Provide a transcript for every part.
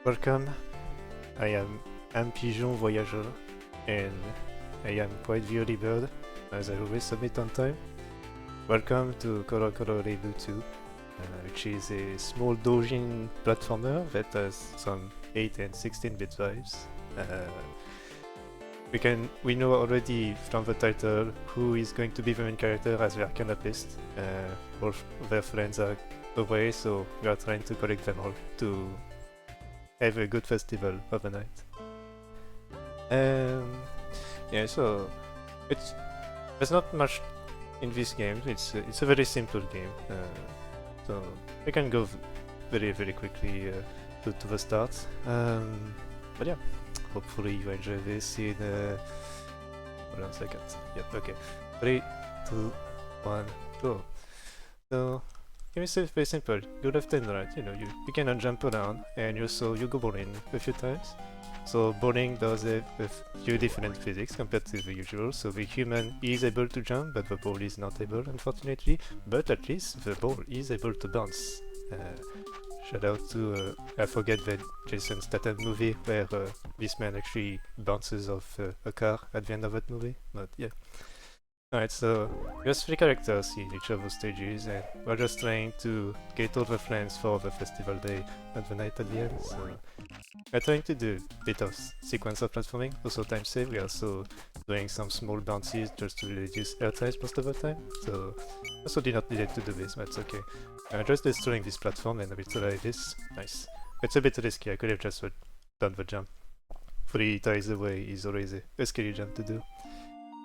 Welcome, I am Unpigeonvoyageur, and I am quite the early bird, as I always submit on time. Welcome to Korokoro Reimu 2, which is a small doujin platformer that has some 8 and 16-bit vibes. We know already from the title who is going to be the main character as their canapist. All their friends are away, so we are trying to collect them all to have a good festival of the night. Yeah, so there's not much in this game. It's a very simple game, so we can go very quickly to the start. But yeah, hopefully you enjoy this in hold on a second. Yep, okay. 3, 2, 1, go. So game is very simple. Go left and right. You know, you cannot jump around, and you go bowling a few times. So bowling does a few different physics compared to the usual. So the human is able to jump, but the ball is not able, unfortunately. But at least the ball is able to bounce. Shout out to I forget the Jason Statham movie where this man actually bounces off a car at the end of that movie. But yeah. Alright, so there's 3 characters in each of the stages, and we're just trying to get all the friends for the festival day and the night at the end. So we're trying to do a bit of sequence of platforming, also time save. We're also doing some small bounces just to reduce air times most of the time. So also did not need to do this, but it's okay. Just destroying this platform and a bit like this. Nice. It's a bit risky. I could have just done the jump. 3 times away is always a scary jump to do.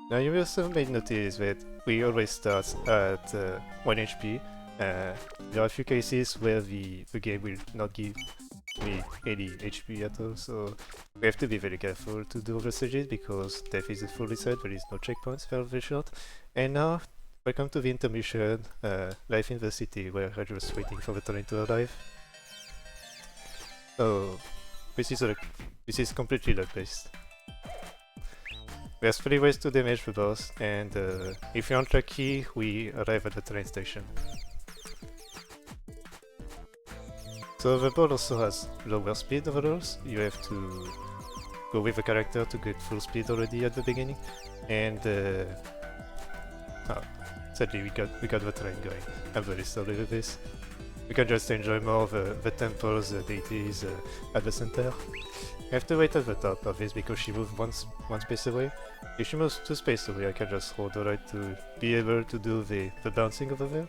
Now you also may notice that we always start at 1 HP. There are a few cases where the game will not give me any HP at all, so we have to be very careful to do all the stages because death is a full reset, there is no checkpoints, very short. And now, welcome to the intermission, life in the city, where I'm just waiting for the train to arrive. So this is completely luck-based. There's 3 ways to damage the boss, and if you're unlucky, we arrive at the train station. So the ball also has lower speed overall. You have to go with the character to get full speed already at the beginning, and sadly we got the train going. I'm very sorry with this. We can just enjoy more of the temples, the deities at the center. I have to wait at the top of this because she moved one space away. If she moves 2 spaces away, I can just hold the right to be able to do the bouncing over there.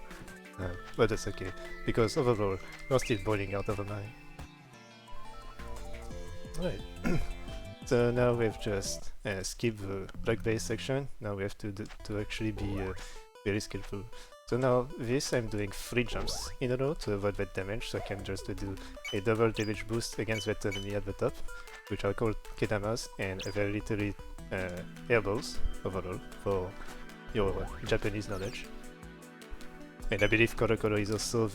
But that's okay, because overall, we're still boiling out of a mine. Right. So now we've just skipped the block-based section. Now we have to actually be very skillful. So now this, I'm doing 3 jumps in a row to avoid that damage, so I can just do a double damage boost against that enemy at the top, which are called kedamas, and very literally airballs overall for your Japanese knowledge. And I believe Korokoro is also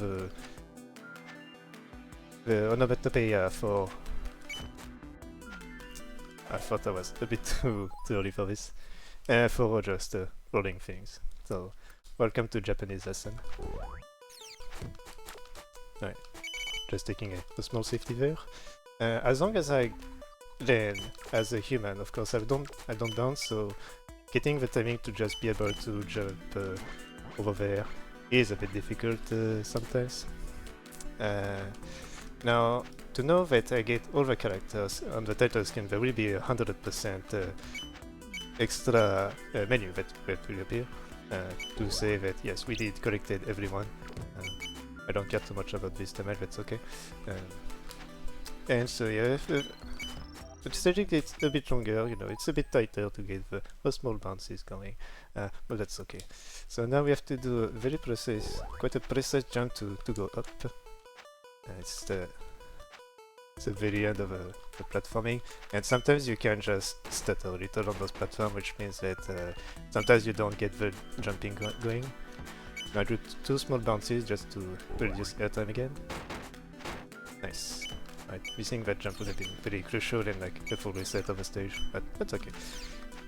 the onomatopoeia for... I thought I was a bit too early for this. For just rolling things. So, welcome to Japanese lesson. Alright, just taking a small safety there. As long as I land as a human, of course I don't bounce, so getting the timing to just be able to jump over there is a bit difficult sometimes. Now, to know that I get all the characters on the title screen, there will be 100% extra menu that will appear to say that yes, we did collected everyone. I don't care too much about this damage, that's okay. And so yeah, the staging gets a bit longer, you know, it's a bit tighter to get the small bounces going, but that's okay. So now we have to do a very precise, quite a precise jump to go up. It's the very end of the platforming, and sometimes you can just stutter a little on those platforms, which means that sometimes you don't get the jumping going. Now do 2 small bounces just to reduce airtime again. Nice. Right, missing that jump would have been pretty crucial in like a full reset of the stage, but that's okay.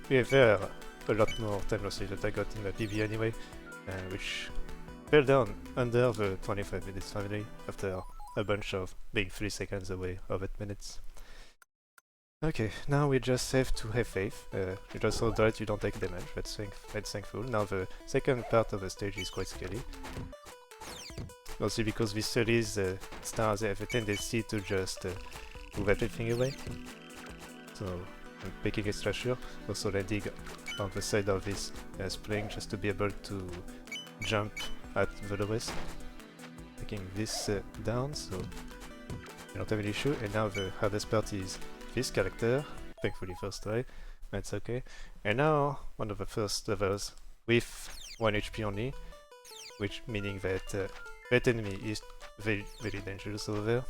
We have a lot more time losses that I got in the PB anyway, which fell down under the 25 minutes finally after a bunch of being 3 seconds away of 8 minutes. Okay, now we just have to have faith. You just hold that you don't take damage, that's thankful. Now the second part of the stage is quite scary. Mostly because these series stars have a tendency to just move everything away. So I'm making extra sure. Also landing on the side of this spring just to be able to jump at the lowest. Taking this down so I don't have any issue. And now the hardest part is this character. Thankfully first try, that's okay. And now one of the first levels with 1 HP only, which meaning that that enemy is very dangerous over there.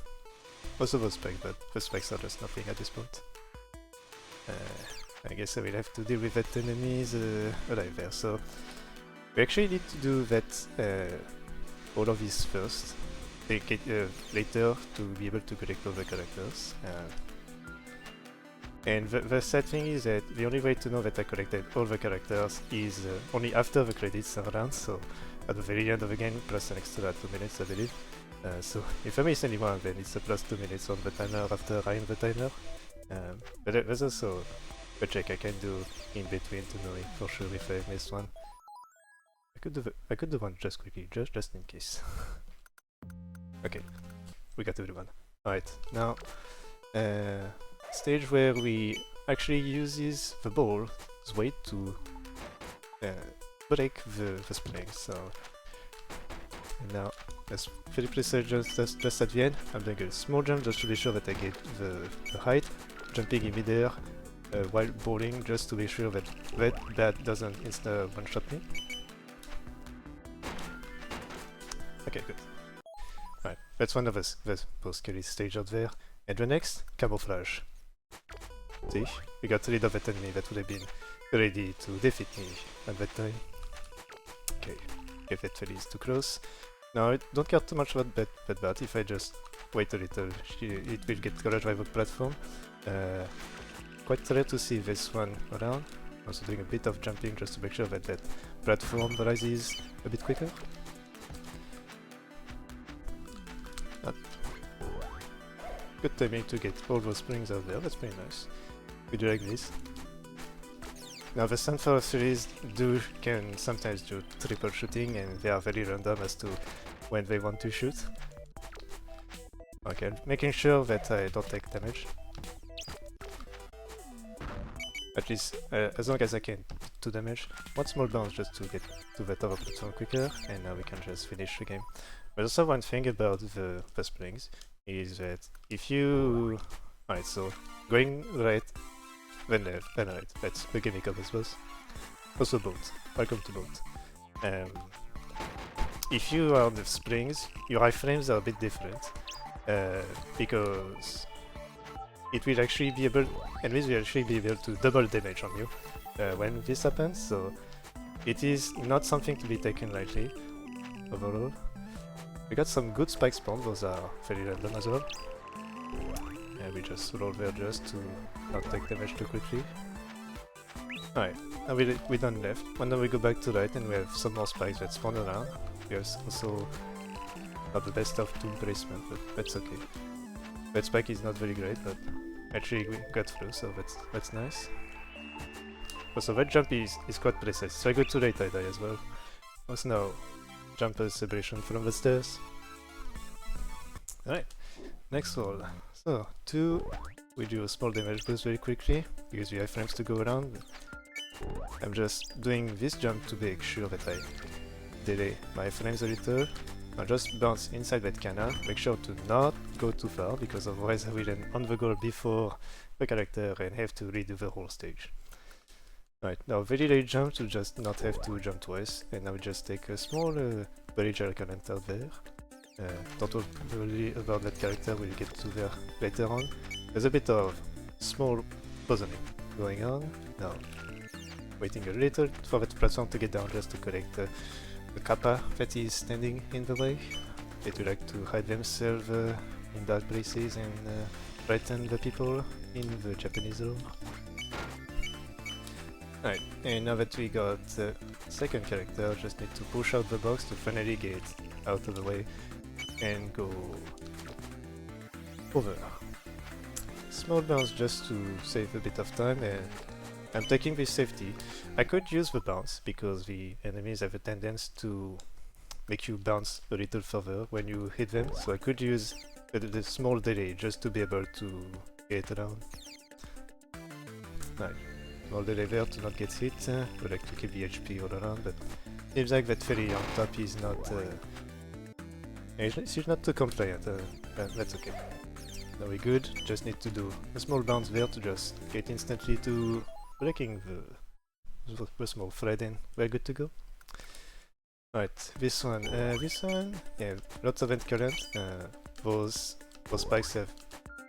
Also the spikes, but the spikes are just nothing at this point. I guess I will have to deal with that enemies alive there. So we actually need to do that all of these first. Take it later to be able to collect all the characters. And the sad thing is that the only way to know that I collected all the characters is only after the credits are done, so at the very end of the game, plus an extra 2 minutes I believe. So if I miss anyone, then it's a plus 2 minutes on the timer after I end the timer. But there's also a check I can do in between to know for sure if I missed one. I could do one just quickly, just in case. Okay, we got everyone. Alright, now stage where we actually uses the ball's weight to break the spring. So and now as Philippe said just at the end, I'm doing a small jump just to be sure that I get the height, jumping in midair while bowling just to be sure that that doesn't insta one-shot me. Okay, good. Alright, that's one of the most scary stage out there. And the next, camouflage. See, we got rid of that enemy that would have been ready to defeat me at that time. Okay, if that fell is too close. Now I don't care too much about that bat. If I just wait a little, it will get covered by the platform. Quite rare to see this one around. Also doing a bit of jumping just to make sure that that platform rises a bit quicker. Good timing to get all those springs out there, that's pretty nice. We do like this. Now the Sunflower series can sometimes do triple shooting and they are very random as to when they want to shoot. Okay, making sure that I don't take damage. At least as long as I can do damage. One small bounce just to get to the top of the platform quicker and now we can just finish the game. There's also one thing about the springs is that if you... Alright, so going right, then left, then right, that's the gimmick of this boss. Also boat, welcome to boat. If you are on the springs, your iframes are a bit different, because it will actually be able, enemies will actually be able to double damage on you when this happens, so it is not something to be taken lightly, overall. We got some good spike spawns, those are very random as well. And we just roll there just to not take damage too quickly. Alright, now we done left. When we go back to right and we have some more spikes that spawn around. We have also not the best of tool placement, but that's okay. That spike is not very great, but actually we got through, so that's nice. Also that jump is quite precise, so I go too late I die as well. Also now, jumper separation from the stairs. Alright, next wall. So, 2, we do a small damage boost very quickly, because we have frames to go around. I'm just doing this jump to make sure that I delay my frames a little. Now just bounce inside that canal, make sure to not go too far, because otherwise I will end on the goal before the character and have to redo the whole stage. Right, now very late jump to just not have to jump twice, and now we just take a small bridge element out there. Don't worry about that character, we'll get to there later on. There's a bit of small puzzling going on. Now, waiting a little for that platform to get down just to collect the kappa that is standing in the way. They do like to hide themselves in dark places and threaten the people in the Japanese lore. Right, and now that we got the second character, just need to push out the box to finally get out of the way and go over. Small bounce just to save a bit of time, and I'm taking this safety. I could use the bounce because the enemies have a tendency to make you bounce a little further when you hit them, so I could use the small delay just to be able to get around. Right. Small delay there to not get hit. We like to keep the HP all around, but seems like that fairy on top is not she's not too compliant, that's okay. Now we're good, just need to do a small bounce there to just get instantly to breaking the small thread in. We're good to go. Right, this one, yeah, lots of end current. Those spikes have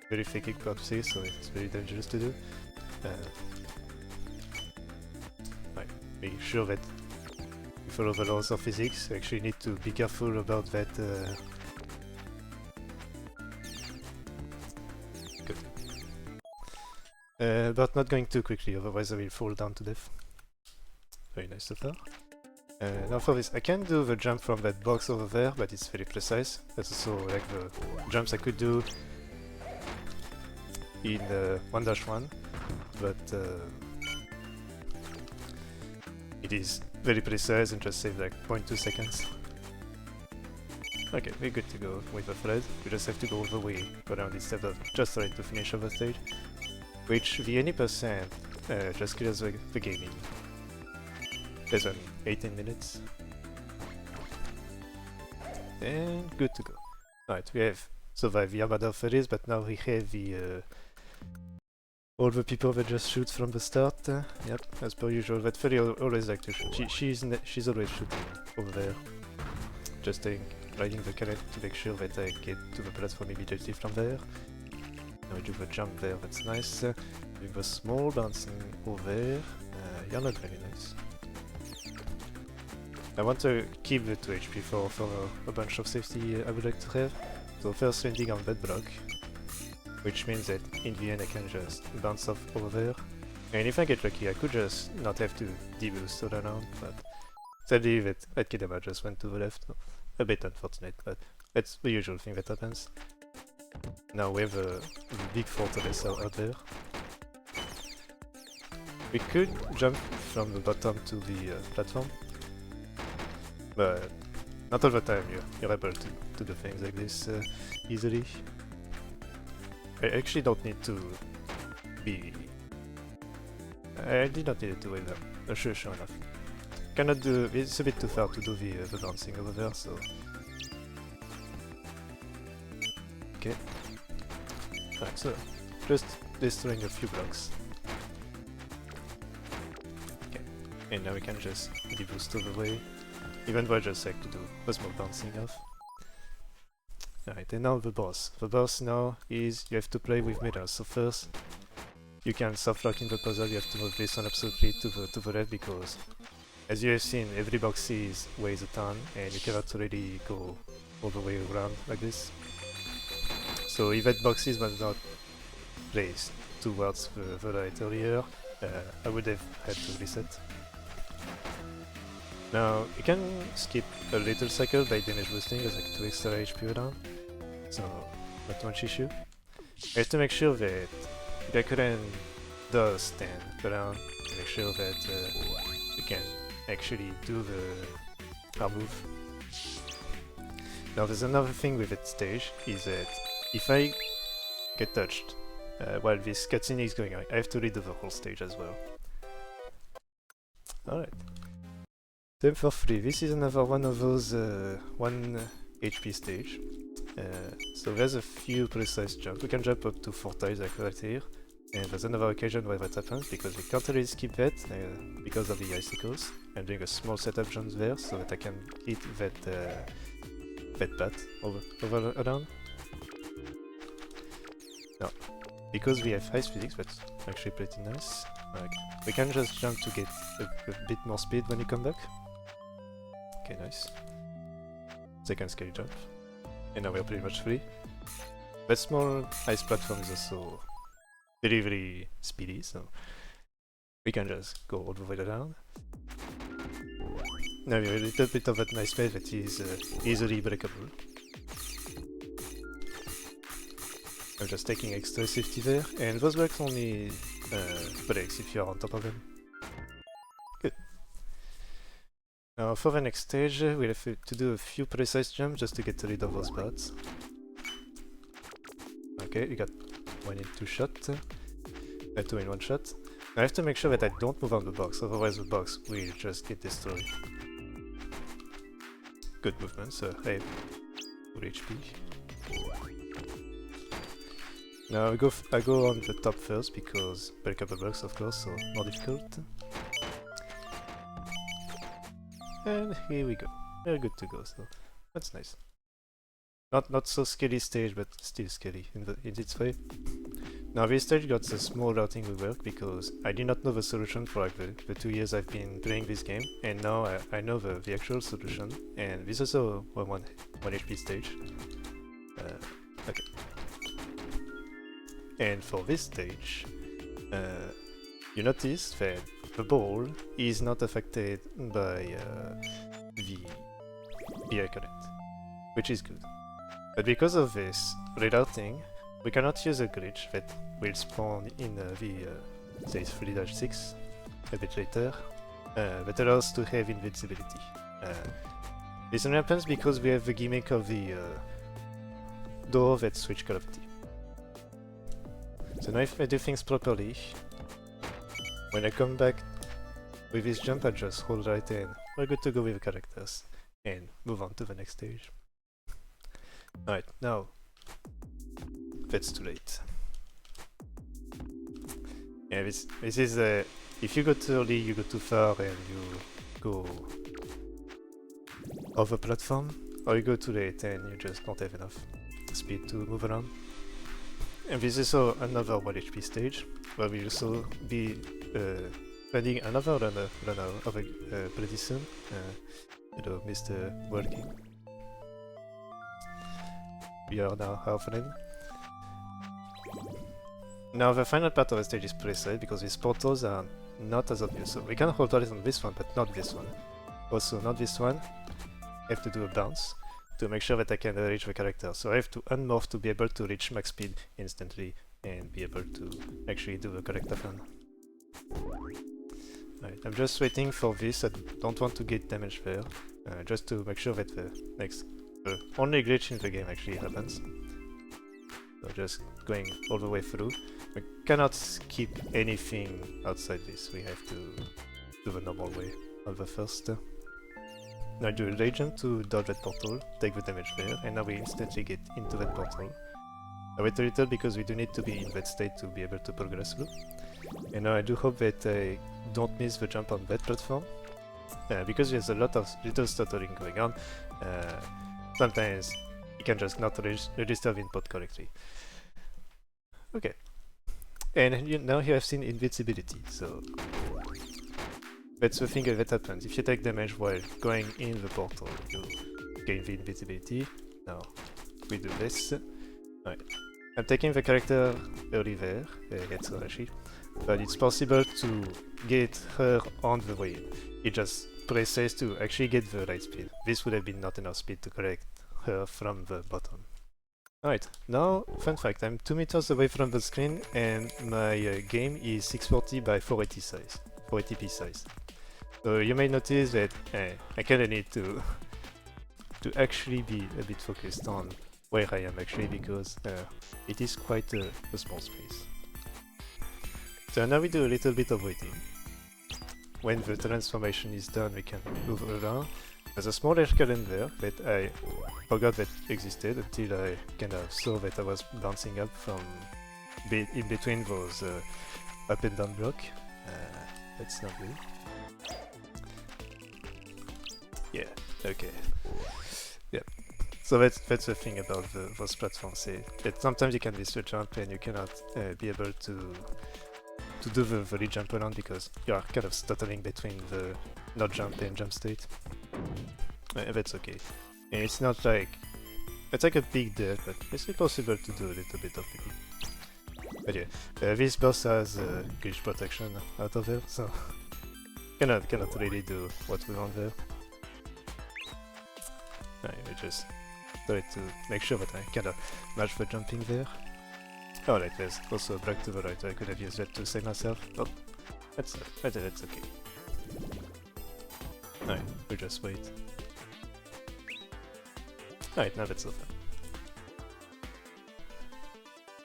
very faking properties, so it's very dangerous to do. Right, make sure that you follow the laws of physics. You actually need to be careful about that. Good. But not going too quickly, otherwise I will fall down to death. Very nice so far. Now for this, I can do the jump from that box over there, but it's very precise. That's also like the jumps I could do in 1-1, but it is very precise and just saves like 0.2 seconds. Okay, we're good to go with the thread. We just have to go all the way around instead of just trying to finish off the stage, which the any percent just clears the game in less than 18 minutes. And good to go. Right, we have survived the Armada of Fairies, but now we have the all the people that just shoot from the start. Yep, as per usual. That fairy always like to shoot. She's always shooting over there. Just riding the carrot to make sure that I get to the platform immediately from there. Now we do the jump there, that's nice. We have a small bouncing over there. You're not very nice. I want to keep the 2 HP for a bunch of safety I would like to have. So first landing on that block, which means that in the end I can just bounce off over there. And if I get lucky I could just not have to deboost all around, but sadly that Kidama just went to the left. A bit unfortunate, but that's the usual thing that happens. Now we have a big fortress out there. We could jump from the bottom to the platform, but not all the time you're able to do the things like this easily. I actually don't need to be... I did not need it to wait there. Sure enough. Cannot do... It's a bit too far to do the bouncing over there, so... Okay. Right, so just destroying a few blocks. Okay, and now we can just deboost all the way, even though I just like to do a small bouncing off. Alright, and now the boss. The boss now is you have to play with mirrors. So first, you can soft lock in the puzzle, you have to move this one absolutely to the left because, as you have seen, every box weighs a ton and you cannot really go all the way around like this. So if that boxes was not placed towards the right earlier, I would have had to reset. Now you can skip a little cycle by damage boosting, there's like 2 extra HP around, so not much issue. I have to make sure that the current does stand around to make sure that you can actually do the hard move. Now there's another thing with that stage, is that if I get touched while this cutscene is going on, I have to redo the whole stage as well. Alright. Same for free. This is another one of those 1 HP stage. So there's a few precise jumps. We can jump up to 4 times like right here. And there's another occasion where that happens because we can't really skip that because of the icicles. I'm doing a small setup jump there so that I can hit that path over around. Now, because we have ice physics, that's actually pretty nice. Like, we can just jump to get a bit more speed when you come back. Okay, nice. Second scale jump. And now we're pretty much free. That small ice platform is also very, very speedy, so we can just go all the way around. Now we have a little bit of that nice space that is easily breakable. I'm just taking extra safety there, and those blocks only breaks if you are on top of them. Good. Now for the next stage, we'll have to do a few precise jumps just to get rid of those bots. Okay, we got 1 in 2 shots. 2 in 1 shot. I have to make sure that I don't move on the box, otherwise the box will just get destroyed. Good movement, so I have full HP. Now I go on the top first because break up the blocks, of course, so more difficult. And here we go. We're good to go, so that's nice. Not so scary stage, but still scary in its way. Now this stage got the small routing will work because I did not know the solution for like the 2 years I've been playing this game, and now I know the actual solution, and this is also a 1 HP stage. Okay. And for this stage, you notice that the ball is not affected by the air current, which is good. But because of this rerouting, we cannot use a glitch that will spawn in the say 3-6 a bit later, that allows to have invincibility. This only happens because we have the gimmick of the door that switch gravity. So now if I do things properly, when I come back with this jump, I just hold right and we're good to go with the characters and move on to the next stage. Alright, now that's too late. Yeah, this is if you go too early, you go too far and you go off the platform, or you go too late and you just don't have enough speed to move around. And this is also another 1 HP stage, where we'll also be finding another runner pretty soon. Hello, Mr. Working. We are now halfway. Now the final part of the stage is precise because these portals are not as obvious. So we can hold on this one, but not this one. Also not this one. I have to do a bounce to make sure that I can reach the character. So I have to unmorph to be able to reach max speed instantly and be able to actually do the Korokoro. Right, I'm just waiting for this. I don't want to get damaged there, just to make sure that the only glitch in the game actually happens. So just going all the way through. We cannot skip anything outside this. We have to do the normal way on the first. Now I do a rage jump to dodge that portal, take the damage there, and now we instantly get into that portal. I wait a little because we do need to be in that state to be able to progress through. And now I do hope that I don't miss the jump on that platform, because there's a lot of little stuttering going on. Sometimes you can just not register the input correctly. Okay. And now you have seen invincibility, so that's the thing that happens. If you take damage while going in the portal, you gain the invincibility. Now we do this. Alright. I'm taking the character early there, that's Arashi, but it's possible to get her on the way in. It just presses to actually get the right speed. This would have been not enough speed to correct her from the bottom. Alright, now, fun fact, I'm 2 meters away from the screen and my game is 640 by 480p size. So you may notice that I kinda need to actually be a bit focused on where I am actually, because it is quite a small space. So now we do a little bit of waiting. When the transformation is done, we can move around. There's a small edge current there that I forgot that existed until I kind of saw that I was bouncing up from in between those up and down blocks. That's not good. Yeah, okay. Yeah. So that's the thing about those platforms. That sometimes you can miss the jump and you cannot be able to do the volley jump around because you are kind of stuttering between the not jump and jump state. That's okay. And it's not like... it's like a big death, but it's still possible to do a little bit of PvP. But yeah, this boss has glitch protection out of there, so cannot really do what we want there. I just try to make sure that I kind of match the jumping there. Alright, there's also a block to the right. I could have used that to save myself. Oh, that's okay. Alright, we'll just wait. Alright, now that's over.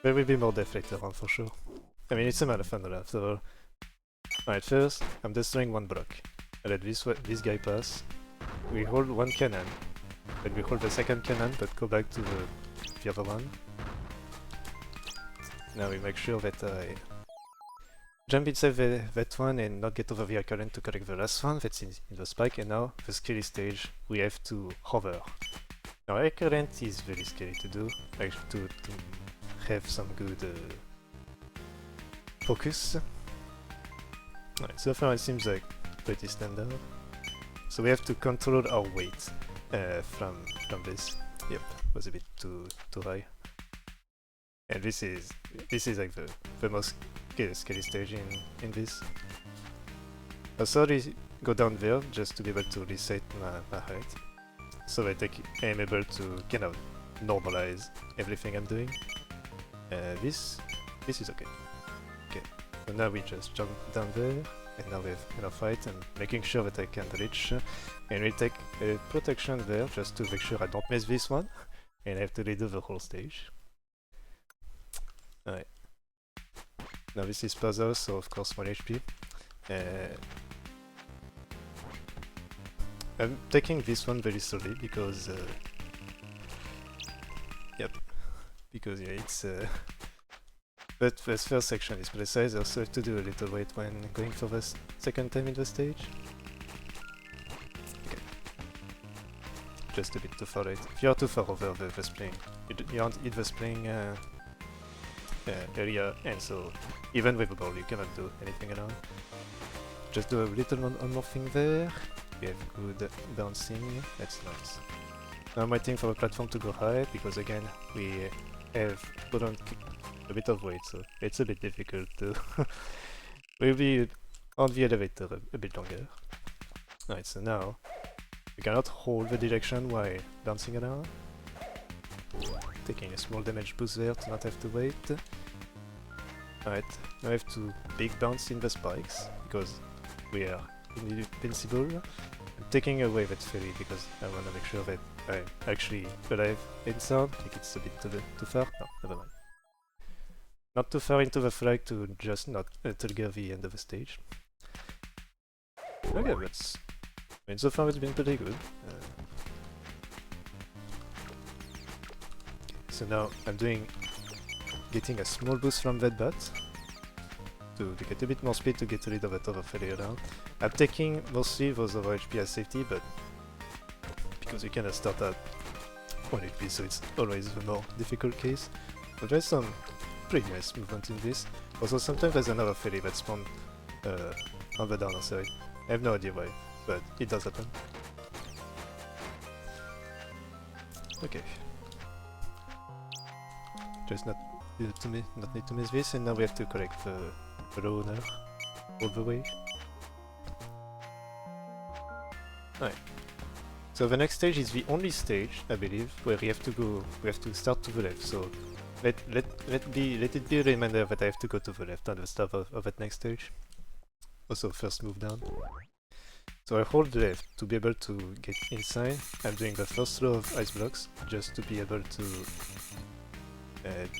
There will be more death later on for sure. I mean, it's a amount of fun after all. Alright, first, I'm destroying one block. I let this guy pass. We hold one cannon. Then we hold the second cannon, but go back to the other one. Now we make sure that I jump inside that one and not get over the current to collect the last one that's in the spike, and now the scary stage we have to hover. Now air current is very scary to do, actually to have some good focus. Alright, so far it seems like pretty standard. So we have to control our weight from this. Yep, was a bit too high. And this is like the most scary stage in this. I'll sorry go down there just to be able to reset my height, so that I am able to kind of normalize everything I'm doing. This is okay. Okay, so now we just jump down there, and now we have enough height and making sure that I can reach. And we take a protection there just to make sure I don't miss this one, and I have to redo the whole stage. Alright. Now this is puzzle, so of course 1 HP. I'm taking this one very slowly because yep. Because yeah, it's but the first section is precise. I also have to do a little wait when going for the second time in the stage. Okay. Just a bit too far right. If you are too far over the spring, you aren't hit the spring area, and so even with a ball you cannot do anything around. Just do a little one more thing there. We have good bouncing, that's nice. Now I'm waiting for the platform to go high, because again we have put on a bit of weight, so it's a bit difficult to we'll be on the elevator a bit longer. Alright, so now we cannot hold the direction while bouncing around. Taking a small damage boost there to not have to wait. Alright, now I have to big bounce in the spikes, because we are invincible. I'm taking away that fairy because I want to make sure that I'm actually alive in sound. I think it's a bit too far. No, never mind. Not too far into the flag to just not trigger the end of the stage. Okay, that's... I mean, so far it's been pretty good. So now I'm getting a small boost from that bat to get a bit more speed to get rid of that other failure around. I'm taking mostly those over HP as safety, but because you cannot start at 1 HP, so it's always the more difficult case. But there's some pretty nice movement in this. Also, sometimes there's another failure that spawns on the downer side. I have no idea why, but it does happen. Okay. Just not need to miss this, and now we have to collect the runner all the way. Alright. So the next stage is the only stage, I believe, where we have to start to the left. So let it be a reminder that I have to go to the left at the start of that next stage. Also first move down. So I hold left to be able to get inside. I'm doing the first row of ice blocks just to be able to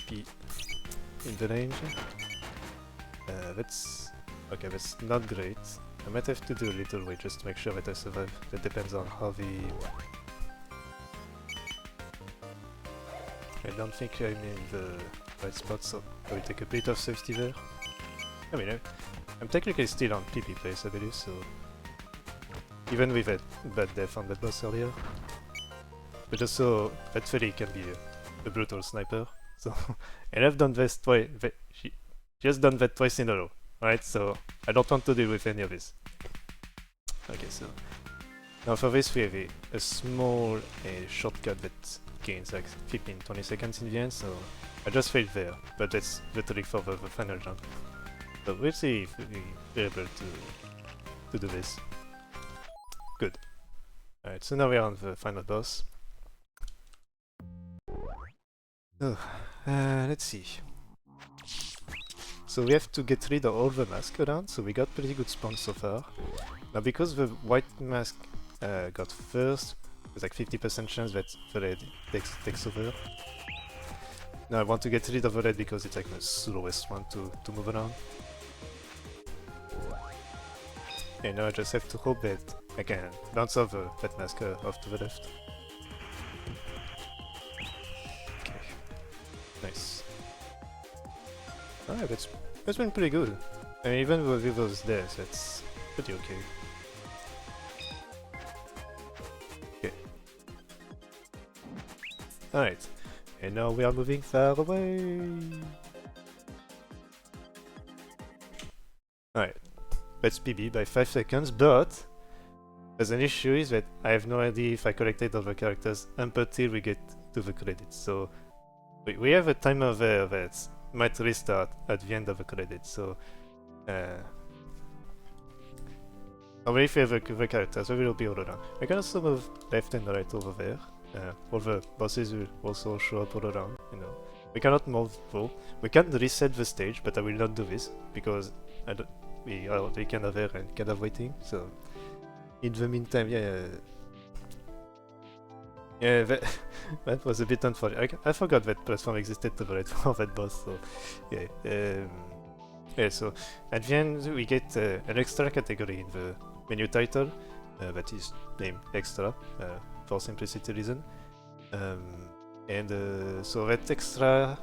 be in the range. That's not great. I might have to do a little wait just to make sure that I survive. That depends on how the... I don't think I'm in the right spot, so I will take a bit of safety there. I mean, I'm technically still on PP place, I believe, so... Even with that bad death on that boss earlier. But also, that Feli can be a brutal sniper, so... and I've done this twice... She has done that twice in a row. Right, so I don't want to deal with any of this. Okay, so now for this we have a small shortcut that gains like 15-20 seconds in the end, so I just failed there, but that's the trick for the final jump. So we'll see if we're able to do this. Good. Alright, so now we are on the final boss. Oh, let's see. So we have to get rid of all the masks around, so we got pretty good spawns so far. Now because the white mask got first, there's like 50% chance that the red takes over. Now I want to get rid of the red because it's like the slowest one to move around. And now I just have to hope that I can bounce off that mask off to the left. Okay, nice. Alright, that's been pretty good. I mean, even with those deaths, that's pretty okay. Okay. Alright, and now we are moving far away. Alright, let's PB by 5 seconds, but there's an issue is that I have no idea if I collected all the characters until we get to the credits. So we have a timer there that might restart at the end of the credits. So I'll wait for the characters, we will be all around. I can also move left and right over there. All the bosses will also show up all around, you know. We cannot move full. We can reset the stage, but I will not do this because we are kind of there and kind of waiting. So in the meantime, yeah, that was a bit unfortunate. I forgot that platform existed to the right for that boss. So yeah, so at the end we get an extra category in the menu title that is named extra for simplicity reason. So that extra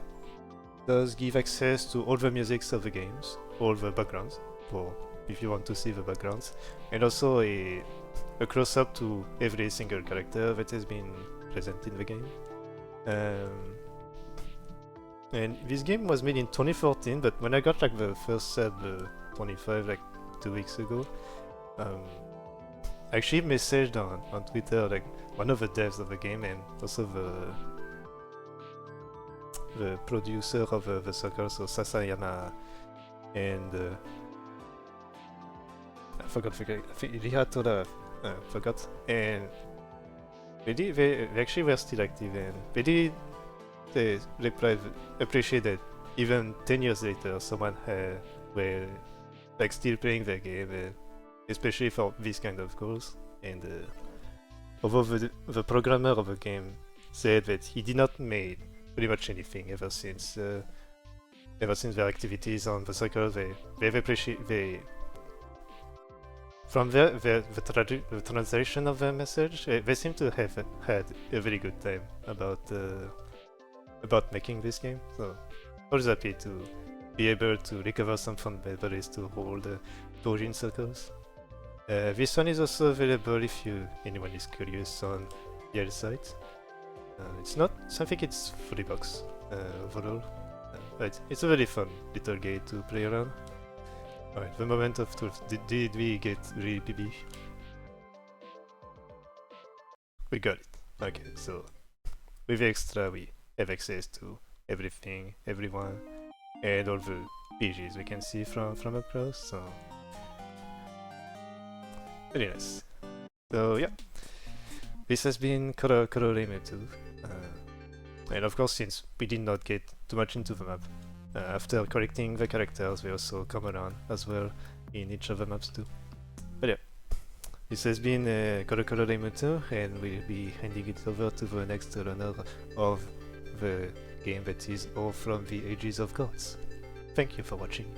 does give access to all the musics of the games, all the backgrounds, for if you want to see the backgrounds, and also a close-up to every single character that has been present in the game. And this game was made in 2014, but when I got like the first sub 25 like 2 weeks ago, I actually messaged on Twitter like one of the devs of the game and also the producer of the soccer, so Sasayama, and I forgot, Rihatora, forgot, and they actually were still active, and they replied, appreciate that even 10 years later someone were like still playing the game, especially for this kind of goals. And although the programmer of the game said that he did not make pretty much anything ever since their activities on the circle, they appreciate from the translation of the message, they seem to have had a very good time about making this game. So I was happy to be able to recover some fun memories to hold the Dojin circles. This one is also available if anyone is curious on the other site. It's not, I think it's $3 overall, but it's a very fun little game to play around. Alright, the moment of truth. Did we get really PB? We got it. Okay, so with extra we have access to everything, everyone, and all the PGs we can see from up close, so very nice. So yeah, this has been Korokoro Reimu 2. And of course, since we did not get too much into the map, after collecting the characters, we also come around as well in each of the maps too. But yeah, this has been Korokoro Reimu 2, and we'll be handing it over to the next runner of the game that is All from the Ages of Gods. Thank you for watching.